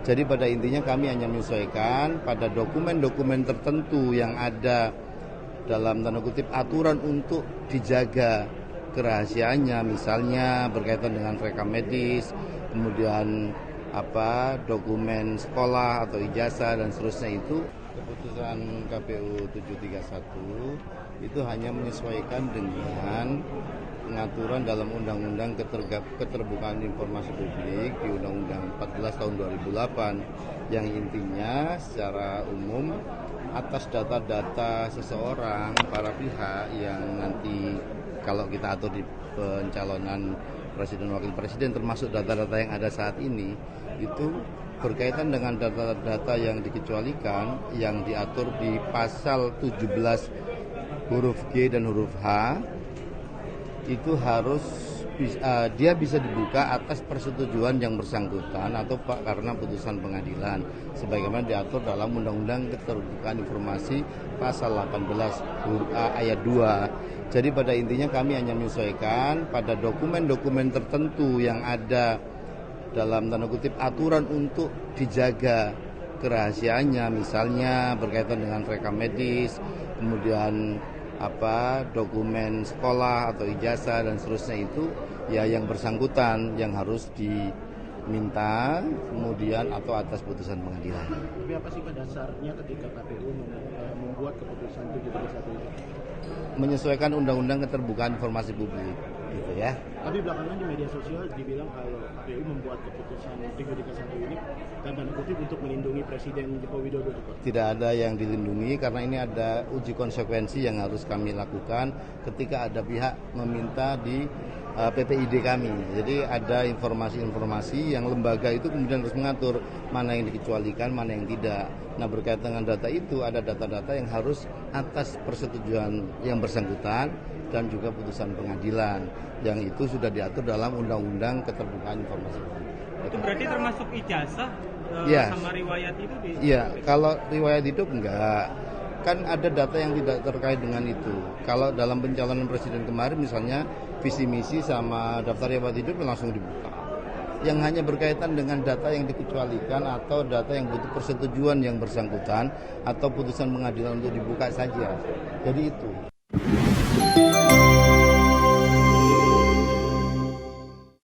Jadi pada intinya kami hanya menyesuaikan pada dokumen-dokumen tertentu yang ada dalam tanda kutip aturan untuk dijaga kerahasiaannya, misalnya berkaitan dengan rekam medis, kemudian dokumen sekolah atau ijazah dan seterusnya. Itu keputusan KPU 731 itu hanya menyesuaikan dengan pengaturan dalam Undang-Undang Keterbukaan Informasi Publik di Undang-Undang 14 tahun 2008 yang intinya secara umum atas data-data seseorang, para pihak yang nanti kalau kita atur di pencalonan presiden wakil presiden termasuk data-data yang ada saat ini itu berkaitan dengan data-data yang dikecualikan yang diatur di pasal 17 huruf G dan huruf H itu harus dia bisa dibuka atas persetujuan yang bersangkutan atau karena putusan pengadilan sebagaimana diatur dalam Undang-Undang Keterbukaan Informasi pasal 18 huruf A ayat 2. Jadi pada intinya kami hanya menyesuaikan pada dokumen-dokumen tertentu yang ada dalam tanda kutip aturan untuk dijaga kerahasiaannya, misalnya berkaitan dengan rekam medis, kemudian dokumen sekolah atau ijazah dan seterusnya. Itu ya yang bersangkutan yang harus diminta kemudian atau atas putusan pengadilan. Tapi apa sih dasarnya ketika KPU membuat keputusan 731 itu? Menyesuaikan Undang-Undang Keterbukaan Informasi Publik, gitu ya. Tapi belakangan di media sosial dibilang kalau KPU membuat keputusan 731 ini tanda kutip untuk melindungi Presiden Joko Widodo. Tidak ada yang dilindungi karena ini ada uji konsekuensi yang harus kami lakukan ketika ada pihak meminta di PPID kami. Jadi ada informasi-informasi yang lembaga itu kemudian harus mengatur mana yang dikecualikan, mana yang tidak. Nah berkaitan dengan data itu ada data-data yang harus atas persetujuan yang bersangkutan dan juga putusan pengadilan yang itu sudah diatur dalam Undang-Undang Keterbukaan Informasi Publik. Itu berarti termasuk ijazah sama riwayat itu? Iya, kalau riwayat hidup enggak. Kan ada data yang tidak terkait dengan itu. Kalau dalam pencalonan presiden kemarin misalnya visi misi sama daftar riwayat hidup langsung dibuka. Yang hanya berkaitan dengan data yang dikecualikan atau data yang butuh persetujuan yang bersangkutan atau putusan pengadilan untuk dibuka saja. Jadi itu.